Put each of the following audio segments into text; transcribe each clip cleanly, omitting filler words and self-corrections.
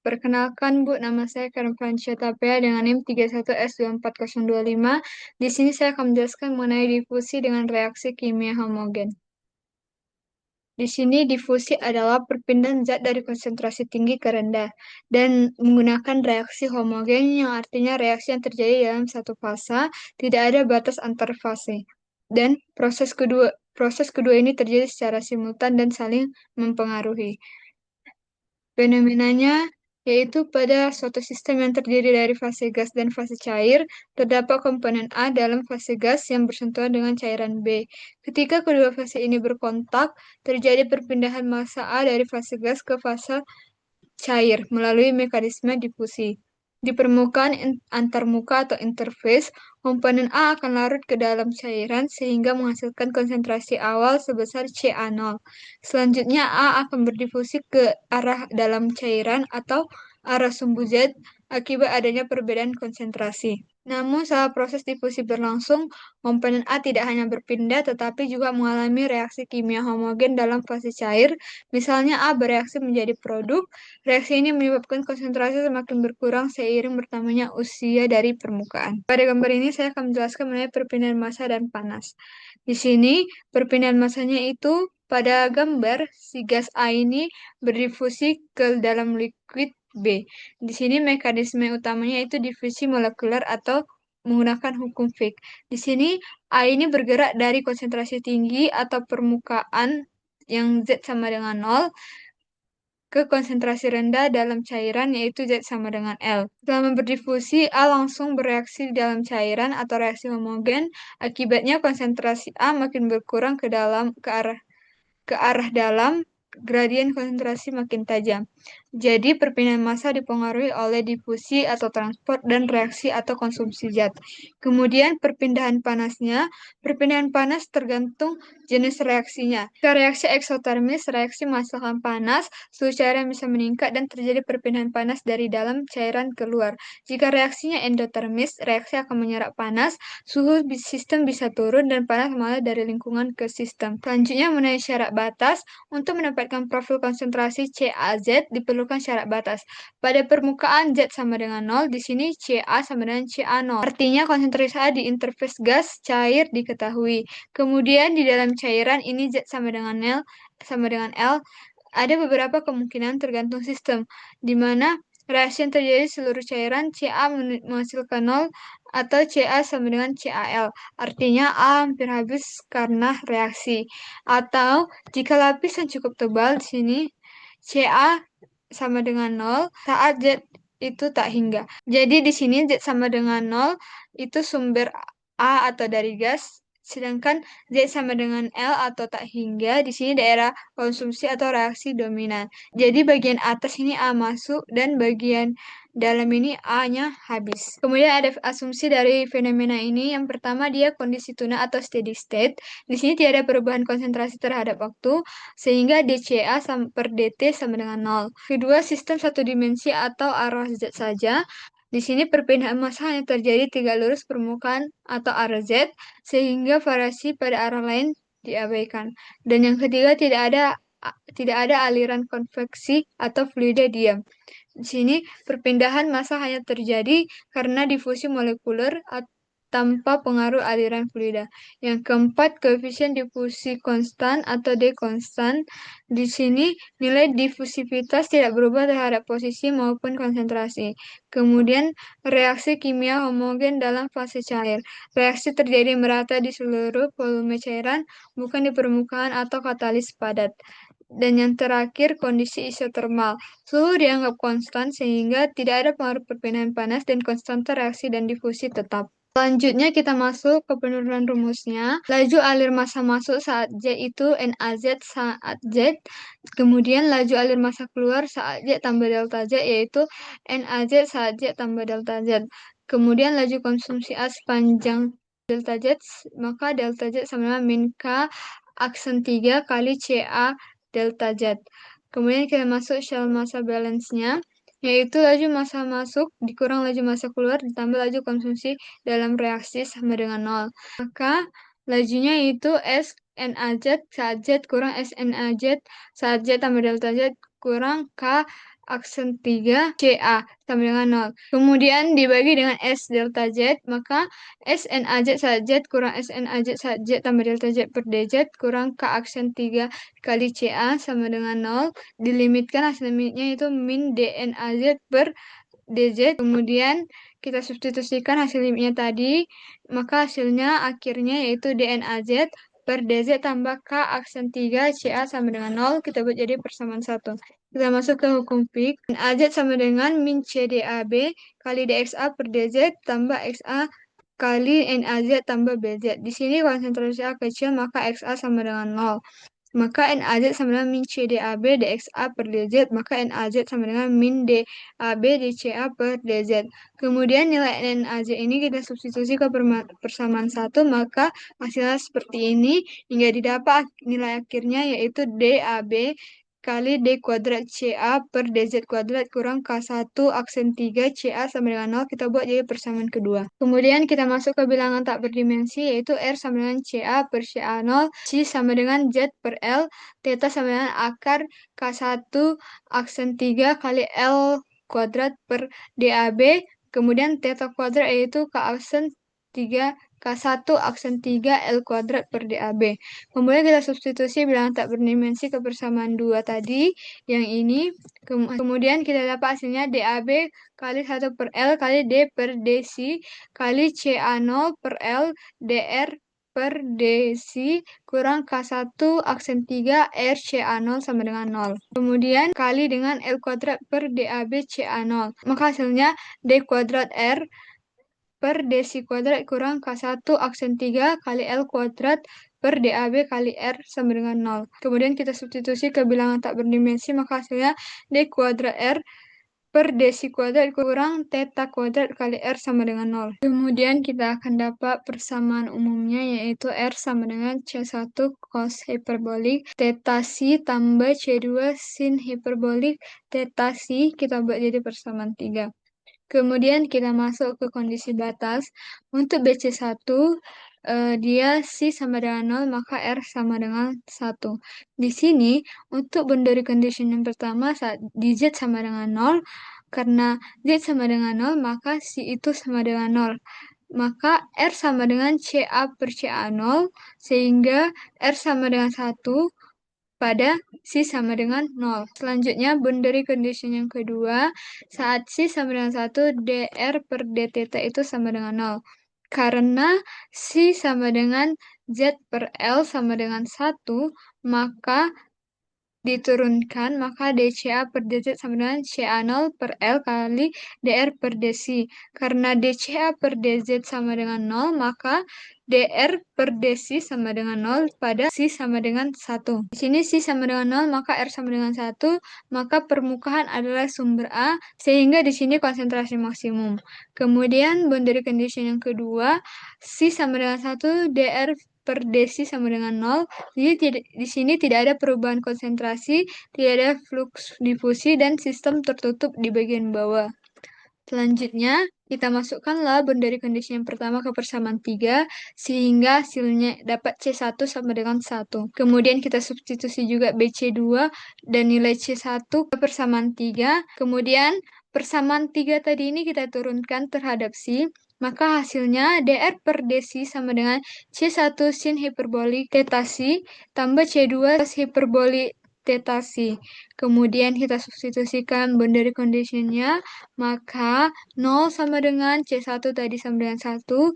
Perkenalkan Bu, nama saya Karen Francia Tapea dengan NIM 31S24025. Di sini saya akan menjelaskan mengenai difusi dengan reaksi kimia homogen. Di sini difusi adalah perpindahan zat dari konsentrasi tinggi ke rendah dan menggunakan reaksi homogen yang artinya reaksi yang terjadi dalam satu fase, tidak ada batas antar fase. Dan proses kedua ini terjadi secara simultan dan saling mempengaruhi. Fenomenanya yaitu pada suatu sistem yang terdiri dari fase gas dan fase cair, terdapat komponen A dalam fase gas yang bersentuhan dengan cairan B. Ketika kedua fase ini berkontak, terjadi perpindahan massa A dari fase gas ke fase cair melalui mekanisme difusi. Di permukaan antarmuka atau interface, komponen A akan larut ke dalam cairan sehingga menghasilkan konsentrasi awal sebesar CA0. Selanjutnya A akan berdifusi ke arah dalam cairan atau arah sumbu Z akibat adanya perbedaan konsentrasi. Namun saat proses difusi berlangsung, komponen A tidak hanya berpindah tetapi juga mengalami reaksi kimia homogen dalam fase cair. Misalnya A bereaksi menjadi produk. Reaksi ini menyebabkan konsentrasi semakin berkurang seiring bertambahnya usia dari permukaan. Pada gambar ini saya akan menjelaskan mengenai perpindahan massa dan panas. Di sini perpindahan massanya itu pada gambar si gas A ini berdifusi ke dalam liquid B. Di sini mekanisme utamanya itu difusi molekuler atau menggunakan hukum Fick. Di sini A ini bergerak dari konsentrasi tinggi atau permukaan yang Z sama dengan 0 ke konsentrasi rendah dalam cairan yaitu Z sama dengan L. Setelah berdifusi, A langsung bereaksi di dalam cairan atau reaksi homogen. Akibatnya konsentrasi A makin berkurang ke arah dalam, gradien konsentrasi makin tajam. Jadi perpindahan massa dipengaruhi oleh difusi atau transport dan reaksi atau konsumsi zat. Kemudian perpindahan panas tergantung jenis reaksinya. Jika reaksi eksotermis, reaksi menghasilkan panas, suhu cairan bisa meningkat dan terjadi perpindahan panas dari dalam cairan keluar. Jika reaksinya endotermis, reaksi akan menyerap panas, suhu sistem bisa turun dan panas mengalir dari lingkungan ke sistem. Selanjutnya mengenai syarat batas, untuk mendapatkan profil konsentrasi CaZ diperlukan syarat batas. Pada permukaan Z sama dengan 0, di sini Ca sama dengan Ca0. Artinya konsentrasi A di interface gas cair diketahui. Kemudian di dalam cairan ini Z sama dengan L. Ada beberapa kemungkinan tergantung sistem, di mana reaksi yang terjadi di seluruh cairan Ca menghasilkan 0 atau Ca sama dengan Cal. Artinya A hampir habis karena reaksi. Atau jika lapisan cukup tebal di sini Ca sama dengan 0 saat Z itu tak hingga. Jadi di sini Z sama dengan 0 itu sumber A atau dari gas, sedangkan Z sama dengan L atau tak hingga, di sini daerah konsumsi atau reaksi dominan. Jadi bagian atas ini A masuk dan bagian dalam ini A-nya habis. Kemudian ada asumsi dari fenomena ini. Yang pertama dia kondisi tuna atau steady state. Di sini tidak ada perubahan konsentrasi terhadap waktu sehingga dCA per dt sama dengan 0. Kedua, sistem satu dimensi atau arah Z saja. Di sini perpindahan massa hanya terjadi tiga lurus permukaan atau arah Z, sehingga variasi pada arah lain diabaikan. Dan yang ketiga, tidak ada aliran konveksi atau fluida diam. Di sini perpindahan massa hanya terjadi karena difusi molekuler tanpa pengaruh aliran fluida. Yang keempat, koefisien difusi konstan atau D konstan. Di sini nilai difusivitas tidak berubah terhadap posisi maupun konsentrasi. Kemudian reaksi kimia homogen dalam fase cair. Reaksi terjadi merata di seluruh volume cairan, bukan di permukaan atau katalis padat. Dan yang terakhir, kondisi isotermal. Suhu dianggap konstan sehingga tidak ada pengaruh perpindahan panas dan konstanta reaksi dan difusi tetap. Selanjutnya kita masuk ke penurunan rumusnya. Laju alir massa masuk saat Z itu NaZ saat Z. Kemudian laju alir massa keluar saat Z tambah delta Z yaitu NaZ saat Z tambah delta Z. Kemudian laju konsumsi A sepanjang delta Z, maka delta Z sama dengan min K aksen 3 kali Ca delta Z. Kemudian kita masuk shell massa balance-nya, yaitu laju massa masuk dikurang laju massa keluar ditambah laju konsumsi dalam reaksi sama dengan 0. Maka lajunya itu S NaZ saat Z kurang S NaZ saat Z tambah delta Z kurang K aksen 3 CA sama dengan 0. Kemudian dibagi dengan S delta Z, maka SNAZ Z kurang SNAZ Z tambah delta Z per DZ kurang K aksen 3 kali CA sama dengan 0. Dilimitkan, hasil limitnya itu min DNAZ per DZ. Kemudian kita substitusikan hasil limitnya tadi, maka hasilnya akhirnya yaitu DNAZ per DZ tambah K aksen 3 CA sama dengan 0. Kita buat jadi persamaan 1. Kita masuk ke hukum fix. AZ sama dengan min CDAB kali DXA per DZ tambah XA kali NAZ tambah BZ. Di sini konsentrasi A kecil, maka XA sama dengan 0. Maka NAZ sama dengan min CDAB DXA per DZ, maka NAZ sama dengan min DAB DCA per DZ. Kemudian nilai NAZ ini kita substitusi ke persamaan 1, maka hasilnya seperti ini, hingga didapat nilai akhirnya yaitu DAB kali D kuadrat CA per DZ kuadrat kurang K1 aksen 3 CA sama dengan 0. Kita buat jadi persamaan kedua. Kemudian kita masuk ke bilangan tak berdimensi, yaitu R sama dengan CA per CA0, C sama dengan Z per L, theta sama dengan akar K1 aksen 3 kali L kuadrat per DAB, kemudian theta kuadrat yaitu K aksen 3 K1 aksen 3 L kuadrat per DAB. Kemudian kita substitusi bilangan tak berdimensi ke persamaan 2 tadi, yang ini. Kemudian kita dapat hasilnya DAB kali 1 per L kali D per DC kali CA0 per L DR per DC kurang K1 aksen 3 R CA0 sama dengan 0. Kemudian kali dengan L kuadrat per DAB CA0. Maka hasilnya D kuadrat R per DC kuadrat kurang K1 aksen 3 kali L kuadrat per DAB kali R sama dengan 0. Kemudian kita substitusi ke bilangan tak berdimensi, maka hasilnya D kuadrat R per DC kuadrat kurang theta kuadrat kali R sama dengan 0. Kemudian kita akan dapat persamaan umumnya, yaitu R sama dengan C1 cos hiperbolik theta C tambah C2 sin hiperbolik theta C. Kita buat jadi persamaan 3. Kemudian kita masuk ke kondisi batas. Untuk BC1, dia C sama dengan 0, maka R sama dengan 1. Di sini, untuk boundary condition yang pertama, saat di Z sama dengan 0, karena Z sama dengan 0, maka C itu sama dengan 0. Maka R sama dengan CA per CA0, sehingga R sama dengan 1, pada C sama dengan 0. Selanjutnya, boundary condition yang kedua, saat C sama dengan 1, dr per dθ itu sama dengan 0. Karena C sama dengan Z per L sama dengan 1, maka diturunkan, maka dCA per dZ sama dengan CA0 per L kali dr per dC. Karena dCA per dZ sama dengan 0, maka dr per dC sama dengan 0 pada C sama dengan 1. Di sini C sama dengan 0, maka R sama dengan 1, maka permukaan adalah sumber A, sehingga di sini konsentrasi maksimum. Kemudian boundary condition yang kedua, C sama dengan 1, dr per dC sama dengan 0. Jadi di sini tidak ada perubahan konsentrasi, tidak ada flux difusi, dan sistem tertutup di bagian bawah. Selanjutnya, kita masukkanlah boundary condition yang pertama ke persamaan 3, sehingga hasilnya dapat C1 sama dengan 1. Kemudian kita substitusi juga BC2 dan nilai C1 ke persamaan 3. Kemudian persamaan 3 tadi ini kita turunkan terhadap C. Maka hasilnya dr per dC sama dengan C1 sin hiperbolik theta C tambah C2 cos hiperbolik theta C. Kemudian kita substitusikan boundary condition-nya, maka 0 sama dengan C1 tadi sama dengan 1, 1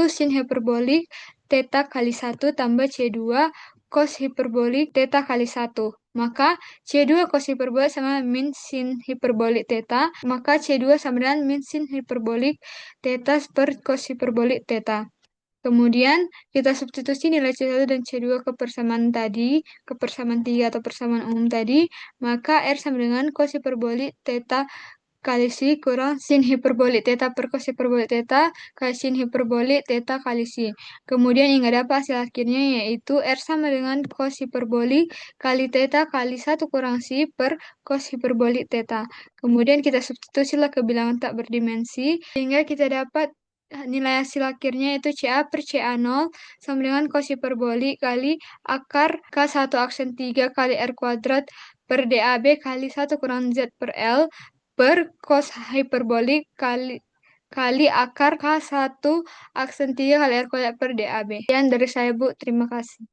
sin hiperbolik theta kali 1 tambah C2 cos hiperbolik theta kali 1. Maka C2 cos hiperbolik sama min sin hiperbolik theta, maka C2 sama dengan min sin hiperbolik theta per cos hiperbolik theta. Kemudian kita substitusi nilai C1 dan C2 ke persamaan tadi, ke persamaan 3 atau persamaan umum tadi, maka R sama dengan cos hiperbolik theta kali C kurang sin hiperbolik theta per cos hiperbolik theta kali sin hiperbolik theta kali C. Kemudian hingga dapat hasil akhirnya yaitu R sama dengan cos hiperbolik kali theta kali 1 kurang C per cos hiperbolik theta. Kemudian kita substitusilah ke bilangan tak berdimensi, sehingga kita dapat nilai hasil akhirnya yaitu CA per CA0 sama dengan cos hiperbolik kali akar K1 aksen 3 kali R kuadrat per DAB kali 1 kurang Z per L per cos hiperbolik kali akar K1 aksen 3 kali R kuadrat per DAB. Sekian dari saya, Bu. Terima kasih.